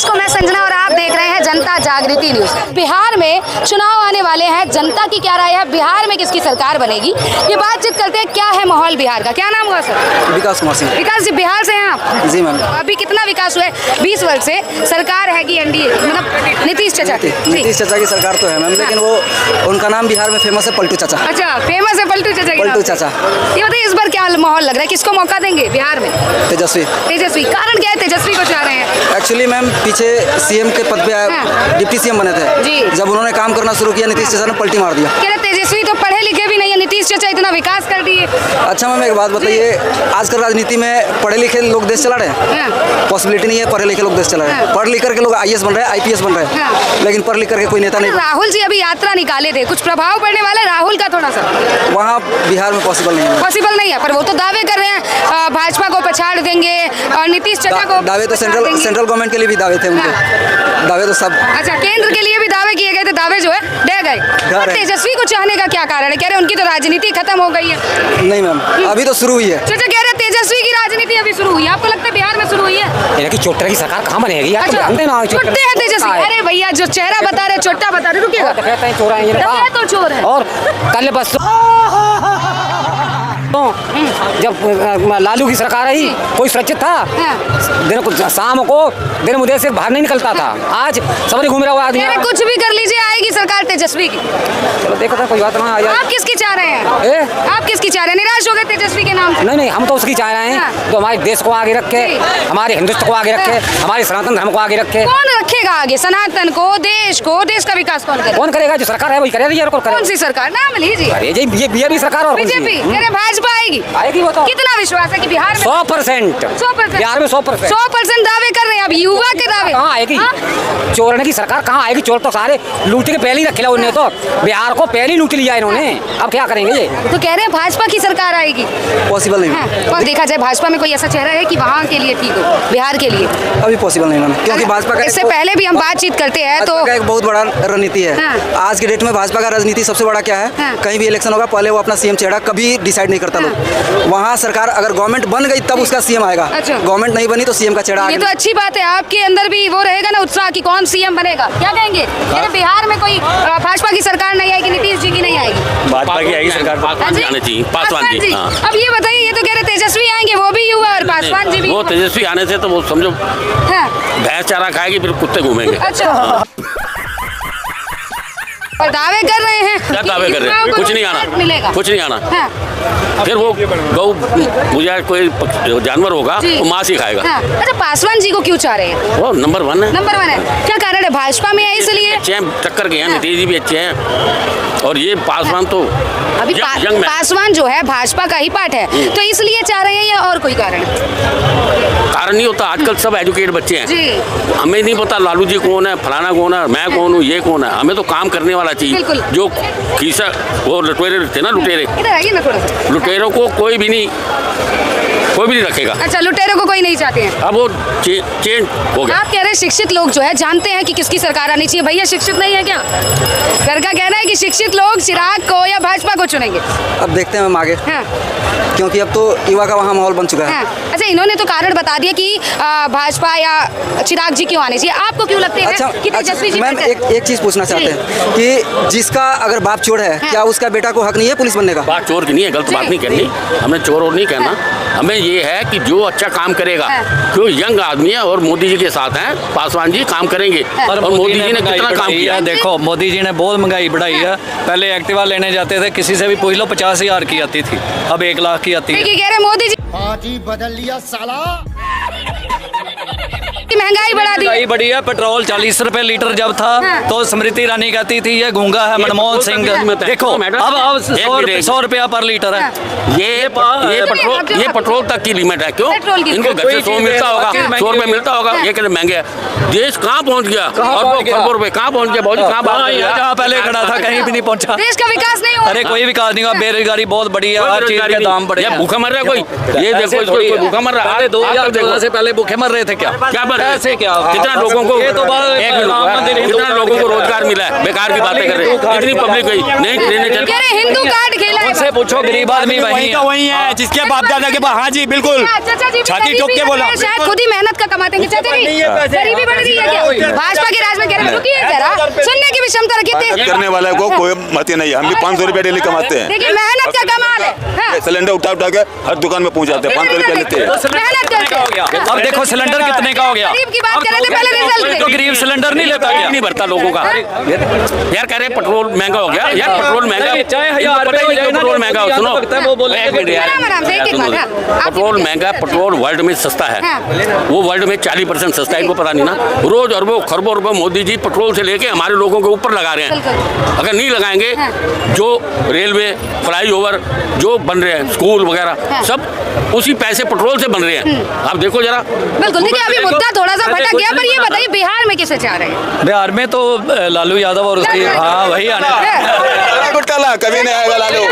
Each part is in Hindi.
नमस्कार, मैं संजना और आप देख रहे हैं जनता जागृति न्यूज। बिहार में चुनाव आने वाले हैं, जनता की क्या राय है, बिहार में किसकी सरकार बनेगी, ये बातचीत करते हैं। क्या है माहौल बिहार का, क्या नाम हुआ सर? विकास कुमार सिंह। विकास जी, बिहार से हैं आप? जी मैम। अभी कितना विकास हुआ है? 20 वर्ष से सरकार है कि एनडीए, मतलब नीतीश चाचा की? नीतीश चाचा की सरकार तो है मैम, लेकिन वो उनका नाम बिहार में फेमस है पलटू चाचा। अच्छा, फेमस है पलटू चाचा? पलटू चाचा। ये बताइए इस बार क्या माहौल लग रहा है, किसको मौका देंगे बिहार में? तेजस्वी। तेजस्वी, कारण क्या है तेजस्वी को चाह रहे हैं? एक्चुअली मैम पीछे सीएम के पद पे डिप्टी सीएम बने थे जी। जब उन्होंने काम करना शुरू किया नीतीश चाचा ने पलटी मार दिया। कह रहे तेजस्वी तो पढ़े लिखे भी नहीं है, नीतीश चाचा इतना विकास कर दिए। अच्छा मैम एक बात बताइए, आजकल राजनीति में पढ़े लिखे लोग देश चला रहे हैं? पॉसिबिलिटी नहीं है पढ़े लिखे लोग देश चला रहे हैं। पढ़ लिख करके लोग आईएएस बन रहे हैं, आईपीएस बन रहे हैं, लेकिन पढ़ लिख करके कोई नेता नहीं। राहुल जी अभी यात्रा निकाले थे, कुछ प्रभाव पड़ने वाला है राहुल का थोड़ा सा? वहाँ बिहार में पॉसिबल नहीं है। पॉसिबल नहीं है, पर वो तो दावे कर रहे हैं भाजपा को पछाड़ देंगे और नीतीश चाचा को दावे तो सेंट्रल गवर्नमेंट के लिए भी दावे थे उनके। दावे तो सब। अच्छा, केंद्र के लिए भी दावे किए गए थे, दावे जो है ढह गए। तेजस्वी को चाहने का क्या कारण है? कह रहे उनकी तो राजनीति खत्म हो गई है। नहीं मैम, अभी तो शुरू हुई है। चाचा कह रहे तेजस्वी की राजनीति अभी शुरू हुई है, आपको लगता है बिहार में शुरू हुई है? चोट्टा की सरकार कहाँ बनेगी? अच्छा, चोट्टे हैं तेजस्वी? अरे भैया जो चेहरा बता रहे चोट्टा बता रहे, रुकिएगा। तो चोर है और कल बस जब लालू की सरकार आई कोई सुरक्षित था? दिन को शाम को दिन मुझे से बाहर नहीं निकलता था, आज सबने घूम रहा हुआ आदमी। कुछ भी कर लीजिए, आएगी सरकार तेजस्वी की। चलो देखो था, कोई बात नहीं। आप किसकी चाह रहे हैं? आप किसकी चाह रहे हैं? निराश हो गए तेजस्वी के नाम से? नहीं, हम तो उसकी चाह रहे हैं तो हमारे देश को आगे रखे, हमारे हिंदुत्व को आगे रखे, हमारे सनातन धर्म को आगे रखे। कौन रखेगा आगे सनातन को, देश को? देश का विकास कौन करेगा? कौन करेगा? जो सरकार है वही करेगा। कौन सी सरकार, नाम लीजिए। ये बीजेपी सरकार और बीजेपी कह रहे भाजपा आएगी। वो तो कितना विश्वास है कि बिहार में 100% बिहार में 100% दावे कर रहे हैं। अब युवा के दावे कहाँ आएगी? चोरने की सरकार कहाँ आएगी? चोर तो सारे लूट के पहले ही रखे उन्होंने, तो बिहार को पहले ही लूट लिया इन्होंने, अब क्या करेंगे ये? तो कह रहे हैं भाजपा की सरकार आएगी। पॉसिबल नहीं है। और देखा जाए भाजपा में कोई ऐसा चेहरा है कि वहाँ के लिए ठीक हो, बिहार के लिए? अभी पॉसिबल नहीं मैम, क्योंकि भाजपा का इससे पहले भी हम बातचीत करते हैं तो एक बहुत बड़ा रणनीति है। आज के डेट में भाजपा का राजनीति सबसे बड़ा क्या है? कहीं भी इलेक्शन होगा पहले वो अपना सीएम चेहरा कभी डिसाइड नहीं करता लोग। वहाँ सरकार अगर गवर्नमेंट बन गई तब उसका सीएम आएगा। अच्छा। गवर्नमेंट नहीं बनी तो सीएम का चेहरा। ये तो अच्छी बात है, आपके अंदर भी वो रहेगा ना उत्साह कि कौन सीएम बनेगा। क्या कहेंगे? बिहार में कोई भाजपा की सरकार नहीं आएगी, नीतीश जी की नहीं आएगी? भाजपा की आएगी सरकार। पासवान जी। अब ये बताइए, ये तो कह रहे तेजस्वी आएंगे, वो भी युवा और पासवान जी भी। वो तेजस्वी आने से तो वो समझो भैंस चारा खाएगी फिर कुत्ते घूमेंगे। अच्छा, और दावे कर रहे हैं। क्या दावे कर रहे हैं? कुछ नहीं आना, मिलेगा कुछ नहीं आना। फिर वो गौ पूजा कोई जानवर होगा वो मांस ही खाएगा। अच्छा, पासवान जी को क्यों चाह रहे हैं? वो नंबर 1 है। नंबर 1 है, क्या कारण है? भाजपा में है इसलिए? अच्छे हैं, टक्कर के हैं, नीतीश जी भी अच्छे हैं और ये पासवान तो अभी पासवान जो है भाजपा का ही पार्ट है, तो इसलिए चाह रहे हैं या और कोई कारण? कारण नहीं होता, आजकल सब एजुकेटेड बच्चे हैं। हमें नहीं पता लालू जी कौन है, फलाना कौन है, मैं कौन हूँ, ये कौन है। हमें तो काम करने वाला चाहिए। जो खीसा वो लुटेरे थे ना, लुटेरे, लुटेरों को कोई भी नहीं रखेगा। अच्छा, लुटेरों को कोई नहीं चाहते हैं, अब वो चेंज हो गया। आप कह रहे हैं शिक्षित लोग जो है जानते हैं कि किसकी सरकार आनी चाहिए। भैया शिक्षित नहीं है क्या? सर का कहना है कि शिक्षित लोग चिराग को या भाजपा को चुनेंगे। अब देखते हैं हम आगे, क्योंकि अब तो युवा का वहाँ माहौल बन चुका है। अच्छा, इन्होंने तो कारण बता दिया कि भाजपा या चिराग जी क्यों आने चाहिए, आपको क्यों लगता है कि तेजस्वी जी? मैम एक चीज पूछना चाहते हैं कि जिसका अगर बाप चोर है, क्या उसका बेटा को हक नहीं है पुलिस बनने का? बात चोर की नहीं है, गलत बात नहीं करनी, हमने चोर और नहीं कहना। हमें ये है कि जो अच्छा काम करेगा, जो यंग आदमी है और मोदी जी के साथ हैं, पासवान जी काम करेंगे। और मोदी जी ने कितना काम किया? देखो मोदी जी ने बहुत महंगाई बढ़ाई है। पहले एक्टिवा लेने जाते थे, किसी से भी पूछ लो 50,000 की आती थी, अब 1 लाख की आती है। कह रहे मोदी जी पार्टी बदल लिया साला, महंगाई बढ़ा दी। महंगाई बढ़ी है। पेट्रोल 40 रुपए लीटर जब था तो स्मृति ईरानी कहती थी ये गूंगा है मनमोहन सिंह। देखो अब 100 रुपया पर लीटर है। ये पेट्रोल तक की लिमिट है। क्यों? इनको घर से 100 मिलता होगा, 100 रुपए मिलता होगा, ये कितने महंगे है। देश कहाँ पहुँच गया? खरबों रुपए कहाँ पहुँच गया? बहुत जहाँ पहले खड़ा था कहीं भी नहीं पहुँचा। देश का विकास नहीं हुआ। अरे कोई विकास नहीं हुआ, बेरोजगारी बहुत बड़ी है, हर चीज के दाम बढ़े। भूखा मर रहा है कोई? ये देखो, भूखा मर रहा है। 2014 से पहले भूखे मर रहे थे क्या? ऐसे क्या कितना लोगों को कितना लोगों को रोजगार मिला है? बेकार की बातें कर रहे हैं। कितनी पब्लिक गई नहीं ट्रेनें चल। कह रहे हिंदू कार्ड खेला है। उनसे पूछो, गरीब आदमी वही है जिसके बाप दादा के पास। हाँ जी बिल्कुल, चाचा जी छाती ठोक के बोला। शायद खुद ही मेहनत का कमाते हैं। चाचा जी गरीबी बढ़ गई है क्या भाजपा के राज में? कह रहे रुकिए जरा, सुनने की भी क्षमता रखिए। करने वाले को कोई मत ही नहीं है। हम भी 500 रुपया डेली कमाते हैं। देखिए मेहनत का कमाल है। सिलेंडर उठा के हर दुकान में पहुंचाते हैं, 500 रुपया लेते हैं। मेहनत करते हैं। अब देखो सिलेंडर कितने का हो गया। गरीब की बात कर रहे थे पहले, रिजल्ट तो गरीब सिलेंडर नहीं लेता क्या? नहीं भरता लोगों का। यार कह रहे पेट्रोल महंगा हो गया। यार पेट्रोल महंगा, चाहे 1000 रुपए हो जाए ना, पेट्रोल महंगा हो। सुनो वो बोले पेट्रोल महंगा, पेट्रोल वर्ल्ड में सस्ता है। वो वर्ल्ड में 40% सस्ता है। इनको पता नहीं ना। रोज अरबों खरबों रुपए मोदी जी पेट्रोल से लेके हमारे लोगों के ऊपर लगा रहे हैं। अगर नहीं लगाएंगे, जो रेलवे फ्लाईओवर जो बन रहे हैं, स्कूल वगैरह सब उसी पैसे पेट्रोल से बन रहे हैं। आप देखो जरा। बिल्कुल। देखिए अभी मुद्दा थोड़ा सा भटक गया, पर ये बताइए बिहार में किसे चाह रहे हैं? बिहार में तो लालू यादव और उसकी हाँ वही आना। कभी नहीं आएगा लालू,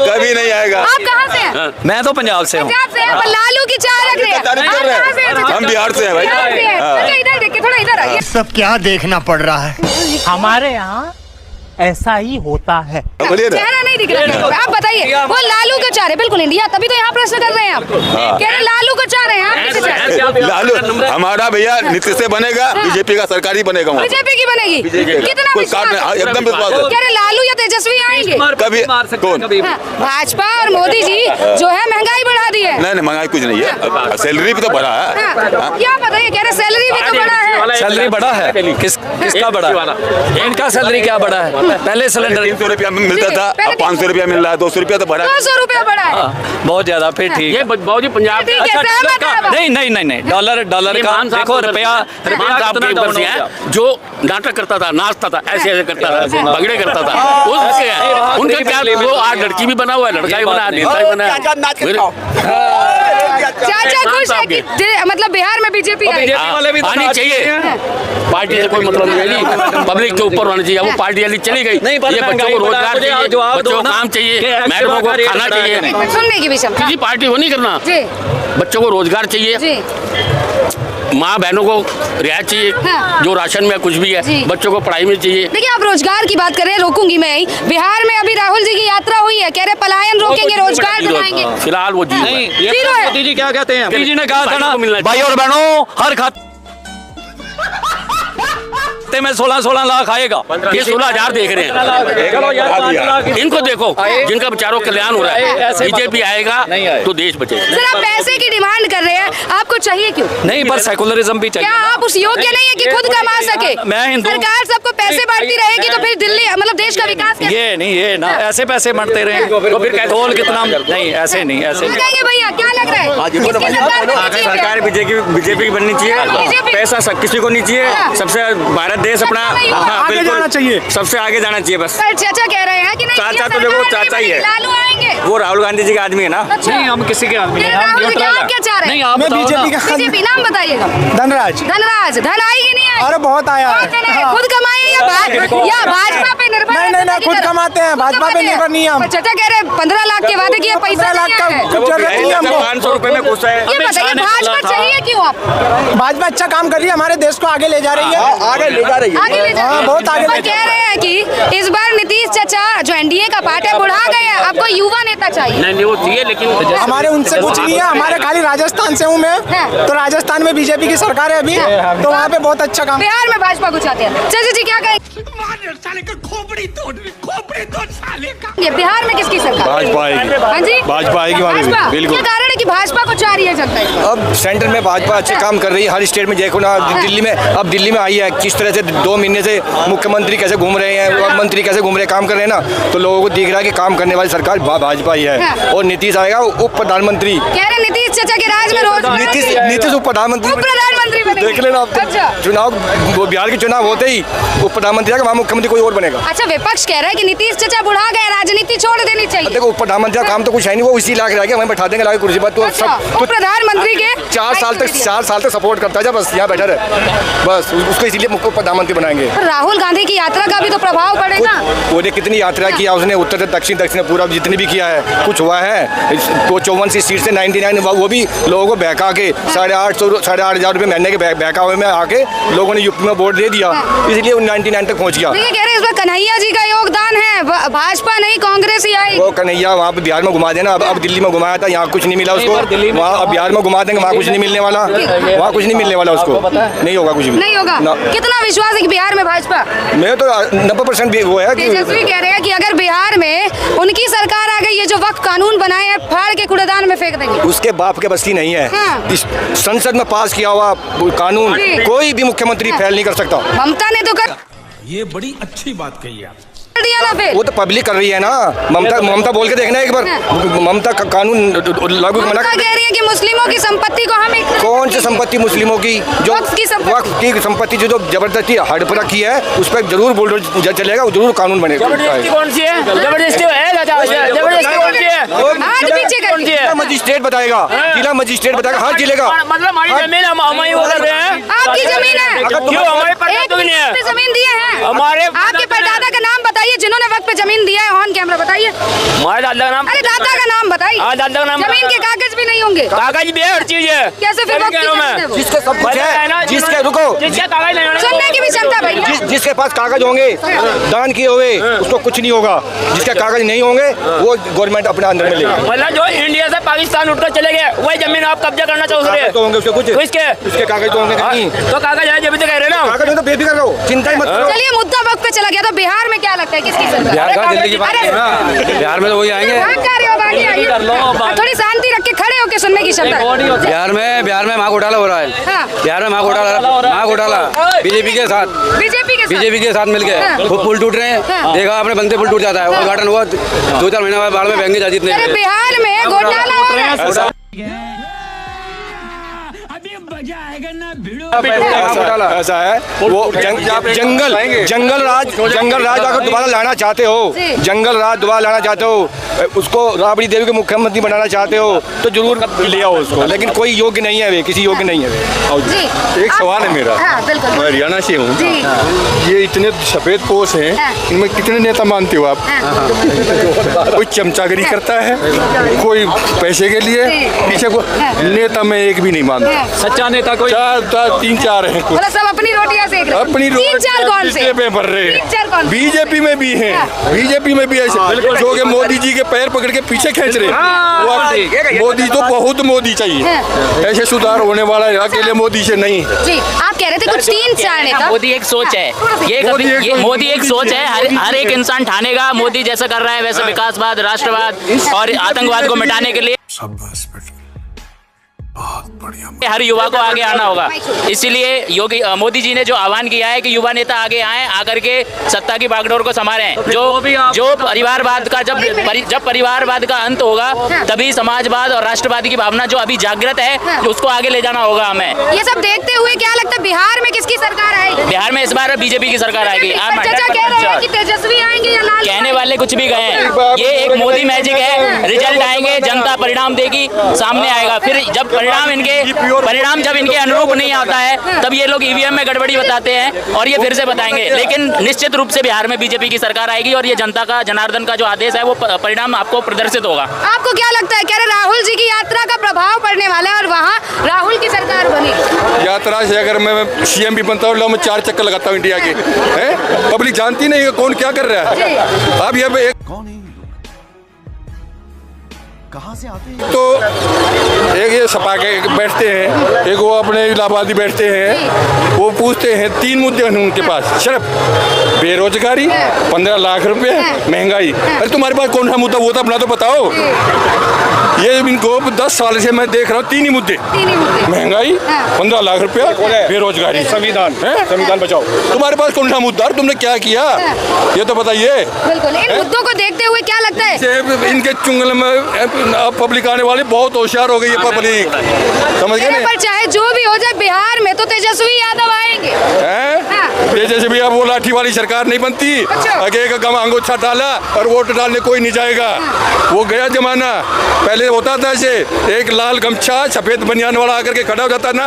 कभी नहीं आएगा। आप कहाँ से हैं? मैं तो पंजाब से हूँ। पंजाब से हैं, पर लालू की चाह रख रहे हैं। तारीफ कर रहे हैं। हम बिहार से हैं भाई। अच्छा इधर देखिए, थोड़ा इधर आइए। सब क्या देखना पड़ रहा है। हमारे यहाँ ऐसा ही होता है। बोलिए ना। चेहरा नहीं दिख रहा। आप बताइए, वो लालू को चाह रहे, बिल्कुल इंडिया, तभी तो यहाँ प्रश्न कर रहे हैं आप। कह रहे लालू को चाह रहे हैं, आप किसे चाह रहे हैं? लालू हमारा भैया नीतीश से बनेगा, बीजेपी का सरकार ही बनेगा। बीजेपी की बनेगी। कितना विश्वास है? एकदम विश्वास है। कह रहे लालू या तेजस्वी आएंगे? कभी कौन? भाजपा और मोदी जी जो है महंगाई बढ़ा दी है। नहीं महंगाई कुछ नहीं है, सैलरी भी तो बढ़ा है। क्या बताइए, कह रहे सैलरी भी तो बढ़ा है। सैलरी बढ़ा है? किसका बढ़ा? इनका सैलरी क्या बढ़ा है? पहले सिलेंडर 300 रुपया मिलता था, अब 500 रुपया मिल रहा है। 200 रुपया तो बढ़ा। 200 रुपया बढ़ा है। बहुत ज्यादा। फिर ठीक है। बाबूजी पंजाब नहीं डॉलर का देखो रुपया जो नाटक करता था, नाचता था, ऐसे करता था, भगड़े करता था, उनका क्या? वो आज लड़की भी बना हुआ है, लड़का भी बना, नेता भी बना है। चाचा खुश है कि मतलब बिहार में बीजेपी आनी चाहिए। पार्टी से कोई मतलब नहीं है, पब्लिक के ऊपर होना चाहिए। वो पार्टी वाली चली गई। ये बच्चों को रोजगार चाहिए, बच्चों को काम चाहिए, मैडमों को खाना चाहिए। सुनने की भी क्षमता। किसी पार्टी को नहीं करना। बच्चों को रोजगार चाहिए, माँ बहनों को रियायत चाहिए। जो राशन में कुछ भी है, बच्चों को पढ़ाई में चाहिए। देखिए आप रोजगार की बात कर रहे हैं, रोकूंगी मैं यही। बिहार में अभी राहुल जी की यात्रा हुई है, कह रहे पलायन रोकेंगे, रोजगार दिलाएंगे। फिलहाल वो जीरो है। मोदी जी क्या कहते हैं? मोदी जी ने कहा था ना, भाई और बहनों हर खाते में 16 लाख आएगा। ये 16,000 देख रहे हैं। इनको देखो, जिनका बेचारों कल्याण हो रहा है। बीजेपी आएगा तो देश बचेगा। सर आप पैसे की डिमांड कर रहे हैं, आपको चाहिए क्यों? नहीं, पर सेकुलरिज्म भी चाहिए। क्या आप उस योग्य नहीं है कि खुद कमा सके? मैं हिंदू। सरकार सबको पैसे बांटती रहेगी तो फिर दिल्ली मतलब देश का विकास कैसे? ये ना ऐसे पैसे बांटते रहे तो फिर तोल कितना? नहीं ऐसे नहीं, ऐसे बताएंगे भैया क्या लग रहा है? सरकार बीजेपी की बननी चाहिए। पैसा किसी को नहीं चाहिए। सबसे भारत देश अपना आगे जाना चाहिए, सबसे आगे जाना चाहिए बस। चाचा कह रहे हैं कि नहीं, चाचा तो देखो चाचा ही है, लालू आएंगे। वो राहुल गांधी जी का आदमी है ना। नहीं, हम किसी के आदमी नहीं। राहुल जी आप क्या चाह रहे हैं? मैं बीजेपी का। बीजेपी नाम बताइएगा। धनराज धन आएगी नहीं आएगी? अरे बहुत आया है। खुद कमाए या भाजपा पे निर्भर? नहीं खुद कमाते हैं, भाजपा पे निर्भर नहीं हम। चाचा कह रहे 15 लाख के वादे किए, पैसा 15 लाख का कुछ जरूरत नहीं है हमको। 500 रुपए में खुश है। ये बताइए भाजपा चाहिए क्यों? आप भाजपा अच्छा काम कर रही है, हमारे देश को आगे ले जा रही है। आगे ले जा रही है। आगे ले जा रही है। बहुत आगे ले कह रहे हैं कि इस बार नीतीश चाचा जो एनडीए का पार्ट है बुढ़ा गए हैं, आपको युवा नेता चाहिए। नहीं वो चाहिए, लेकिन हमारे उनसे कुछ नहीं है। हमारे खाली राजस्थान से हूँ मैं, तो राजस्थान में बीजेपी की सरकार है अभी, तो वहाँ पे बहुत अच्छा काम। बिहार में भाजपा को चाहते हैं। चाचा जी क्या कहें? ये बिहार में किसकी सरकार? भाजपा आएगी। हाँ जी भाजपा आएगी वहाँ पे, भाजपा। बिल्कुल। क्या कारण है कि भाजपा को चाह रही है जनता इस बार? अब सेंटर में भाजपा अच्छे काम कर रही है, हर स्टेट में देखो ना। दिल्ली में अब दिल्ली में आई है, किस तरह से 2 महीने से मुख्यमंत्री कैसे घूम रहे हैं और मंत्री कैसे घूम रहे हैं, काम कर रहे हैं ना, तो लोगों को दिख रहा है कि काम करने वाली सरकार भाजपा ही है। और नीतीश आएगा उप प्रधानमंत्री। कह रहे नीतीश चाचा के राज में रोज नीतीश उप प्रधानमंत्री बने। देख लेना आप। चुनाव बिहार के चुनाव होते ही उप प्रधानमंत्री प्रधानमंत्री आएगा वहाँ मुख्यमंत्री कोई और बनेगा। अच्छा, विपक्ष कह रहा है कि नीतीश चाचा बुढ़ा गए, राजनीति छोड़ देनी चाहिए। देखो प्रधानमंत्री का काम तो कुछ है नहीं, वो इसी लाके रहेगा, हमें बैठा देंगे लाके कुर्सी पर। तो सब प्रधानमंत्री के 4 साल तक सपोर्ट करता है, बस यहाँ बैठा रहे, बस उसको इसीलिए मुख्य प्रधानमंत्री बनाएंगे। राहुल गांधी की यात्रा का भी तो प्रभाव पड़ेगा। वो कितनी यात्रा किया उसने, उत्तर से दक्षिण, दक्षिण पूरा जितनी भी किया है, कुछ हुआ है? वो 54 सीट से 99, वो भी लोगों को बहका के 8,500 रुपये महीने के बहकावे में आके लोगों ने यूपी में वोट दे दिया, इसलिए 99 तक पहुंच गया। कह रहे हैं इसमें कन्हैया जी का योगदान है, भाजपा नहीं कांग्रेस ही आई। वो कन्हैया वहाँ पे बिहार में घुमा देना, अब दिल्ली में घुमाया था, यहाँ कुछ नहीं मिला उसको, वहाँ अब बिहार में घुमा देंगे, वहाँ कुछ नहीं मिलने वाला, वहाँ कुछ नहीं मिलने वाला उसको, नहीं होगा कुछ भी, नहीं होगा। कितना विश्वास है कि बिहार में भाजपा? मैं तो 90% वो है कि तेजस्वी कह रहे हैं कि अगर बिहार में उनकी सरकार आ गई, ये जो वक्त कानून बनाए हैं फाड़ के कूड़ेदान में फेंक देंगे। उसके बाप के बस्ती नहीं है। हाँ। इस संसद में पास किया हुआ कानून कोई भी मुख्यमंत्री फेल नहीं कर सकता। ममता ने तो कर, ये बड़ी अच्छी बात कही आप। दिया ना फिर। वो तो पब्लिक कर रही है ना, ममता बोल के देखना एक बार। ममता का कानून लागू मना कह रही है कि मुस्लिमों की संपत्ति को हम कौन सी संपत्ति मुस्लिमों की, जो वक्फ की संपत्ति जो जबरदस्ती हड़पड़ा की है, उस पर जरूर बुलडोजर चलेगा, जरूर कानून बनेगा। जबरदस्ती कौन सी है? जबरदस्ती मजिस्ट्रेट बताएगा, जिला मजिस्ट्रेट बताएगा, हाँ जिलेगा। मतलब हमारी जमीन हम वो कर रहे हैं, आपकी जमीन है, क्यों हमारे परदादा नहीं है? जमीन दिए हैं हमारे, आपके परदादा का नाम बताइए जिन्होंने वक्त पे जमीन दिया है, ऑन कैमरा बताइए। हमारे दादा का नाम, अरे दादा का नाम बताइए। हाँ दादा का नाम, जमीन के कागज भी नहीं होंगे, कागज भी है, हर चीज है। कैसे फिर जिसके सब कुछ है, जिसके रुको, जिसके कागज नहीं, सुनने की भी क्षमता भाई, जिसके पास कागज होंगे दान किए हुए उसको कुछ नहीं होगा, जिसके कागज नहीं होंगे वो गवर्नमेंट अपने अंदर में लेगा। मतलब जो इंडिया से पाकिस्तान उठकर चले गए वही जमीन आप कब्जा करना चाहो रहे तो होंगे उसके कुछ, उसके कागज तो होंगे नहीं, तो कागज है जब कह रहे ना, कागज नहीं तो बेफिक्र रहो, चिंता ही मत करो। चलिए मुद्दा वक्त पे चला गया, तो बिहार में क्या लगता है किसकी सरकार? दिल्ली की बात है, बिहार में तो वही आएंगे। थोड़ी शांति रख के खड़े होके सुनने की क्षमता। बिहार में माँ घोटाला हो रहा है, बिहार में माँ घोटाला बीजेपी के साथ मिलके पुल टूट रहे हैं, देखा आपने, बनते पुल टूट जाता है, उद्घाटन हुआ 2-4 महीने बाद बाढ़ में बहेंगे जा जितने। बिहार में घोटाला हो रहा है, ऐसा है वो जंगल राज अगर दोबारा लाना चाहते हो, जंगल राज दोबारा लाना चाहते हो, उसको राबड़ी देवी को मुख्यमंत्री बनाना चाहते हो तो जरूर ले आओ उसको, लेकिन कोई योग्य नहीं है वे, किसी योग्य नहीं है वे। एक सवाल है मेरा, मैं हरियाणा से हूँ, ये इतने सफेद पोष हैं, इनमें कितने नेता मानते हो आप? कोई चमचागिरी करता है, कोई पैसे के लिए पीछे को, नेता में एक भी नहीं मानता। सच्चा नेता कोई 3-4 हैं, सब अपनी रोटियां सेक रहे हैं। अपनी रोटी भर रहे हैं। बीजेपी में भी हैं, बीजेपी में भी ऐसे जो कि मोदी जी के पैर पकड़ के पीछे खींच रहे हैं। मोदी तो बहुत मोदी चाहिए, ऐसे सुधार होने वाला है, अकेले मोदी से नहीं। जी आप कह रहे थे कुछ 3-4 नेता। मोदी एक सोच है, मोदी एक सोच है, हर एक इंसान ठानेगा मोदी जैसा कर रहा है वैसे विकासवाद, राष्ट्रवाद और आतंकवाद को मिटाने के लिए हर युवा को आगे आना होगा। इसीलिए मोदी जी ने जो आह्वान किया है कि युवा नेता आगे आए, आकर के सत्ता की बागडोर को संभालें। जो परिवारवाद का जब परिवारवाद का अंत होगा तभी समाजवाद और राष्ट्रवाद की भावना जो अभी जागृत है उसको आगे ले जाना होगा हमें। ये सब देखते हुए क्या लगता है बिहार में किसकी सरकार आएगी? बिहार में इस बार बीजेपी की सरकार आएगी। तेजस्वी आएंगे या लालू? कहने वाले कुछ भी गए, ये एक मोदी मैजिक है। रिजल्ट आएंगे, जनता परिणाम देगी, सामने आएगा। फिर जब परिणाम जब इनके अनुरूप नहीं आता है तब ये लोग ईवीएम में गड़बड़ी बताते हैं और ये फिर से बताएंगे। लेकिन निश्चित रूप से बिहार में बीजेपी की सरकार आएगी और ये जनता का, जनार्दन का जो आदेश है वो परिणाम आपको प्रदर्शित होगा। आपको क्या लगता है, कह रहे राहुल जी की यात्रा का प्रभाव पड़ने वाला है और वहाँ राहुल की सरकार बनेगी? यात्रा से अगर मैं सीएम भी बनता हूँ, मैं 4 चक्कर लगाता हूँ इंडिया के, पब्लिक जानती नहीं है कौन क्या कर रहा है। अब ये कहाँ से आते हैं? तो एक ये सपा के बैठते हैं, एक वो अपने इलाहाबादी बैठते हैं, वो पूछते हैं 3 मुद्दे हैं उनके पास, सिर्फ बेरोजगारी, 15 लाख रुपए, महंगाई। अरे तुम्हारे पास कौन सा मुद्दा वो था अपना तो बताओ। ये इनको 10 साल से मैं देख रहा हूँ 3 ही मुद्दे, महंगाई, 15 लाख रुपया, बेरोजगारी, संविधान बचाओ। तुम्हारे पास कौन सा मुद्दा, तुमने क्या किया ये तो बताइए। बिल्कुल, इन मुद्दों को देखते हुए क्या लगता है इनके चुंगल में अब पब्लिक आने वाली बहुत होशियार हो गई है पब्लिक, समझ गए? पर चाहे जो भी हो जाए बिहार में तो तेजस्वी यादव आएंगे। ये जैसे भी अब वो लाठी वाली सरकार नहीं बनती, आगे एक गम अंगूठा डाला और वोट डालने कोई नहीं जाएगा। वो गया जमाना। पहले होता था ऐसे, एक लाल गमछा सफेद बनियान वाला आकर के खड़ा हो जाता ना,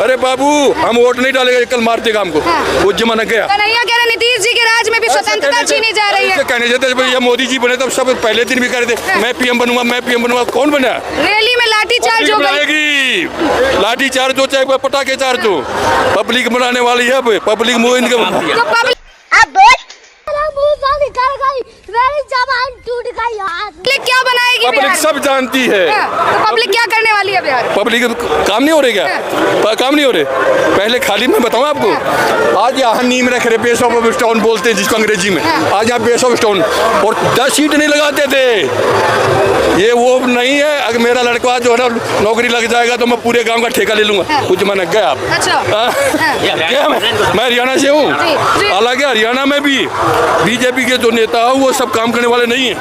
अरे बाबू हम वोट नहीं डालेंगे, कल मार देगा हमको। वो जमाना गया। कन्हैया कह रहे नीतीश जी के राज में भी स्वतंत्रता छीनी जा रही है। कहने जाते भैया मोदी जी बने तब सब पहले दिन भी कर थे मैं पीएम बनूंगा, मैं पीएम बनूंगा। कौन बना? रैली में लाठीचार्ज हो गई। लाठीचार्ज हो चाहे पटाखे चार्ज हो, पब्लिक बनाने वाली है। पब्लिक मुंह इनके क्या बनाएगी? पब्लिक सब जानती है। तो पब्लिक क्या करने वाली है बिहार? पब्लिक काम नहीं हो रहे क्या? काम नहीं हो रहे। पहले खाली मैं बताऊं आपको, आज यहाँ नीम रख रहे, बेस ऑफ स्टोन बोलते हैं जिसको अंग्रेजी में। आज यहाँ बेस ऑफ स्टोन और 10 सीट नहीं लगाते थे। ये वो नहीं है। अगर मेरा लड़का जो है ना नौकरी लग जाएगा तो मैं पूरे गांव का ठेका ले लूंगा। कुछ मैंने गया आप मैं हरियाणा से हूँ। हालांकि हरियाणा में भी बीजेपी के जो नेता है वो सब काम करने वाले नहीं है।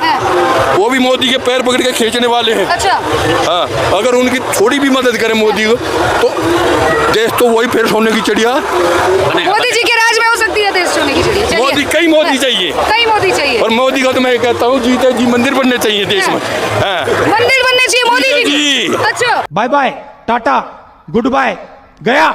वो भी मोदी के पैर पकड़ के खींचने वाले हैं। हाँ, अगर उनकी थोड़ी भी मदद करें मोदी को तो देश तो वही फिर सोने की चिड़िया। मोदी जी के राज में हो सकती है देश सोने की चिड़िया। मोदी कई मोदी चाहिए, कई मोदी चाहिए। और मोदी का तो मैं कहता हूँ जीते जी मंदिर बनने चाहिए देश में। मंदिर बनने चाहिए मोदी जी। अच्छा, bye bye, tata, goodbye, गया।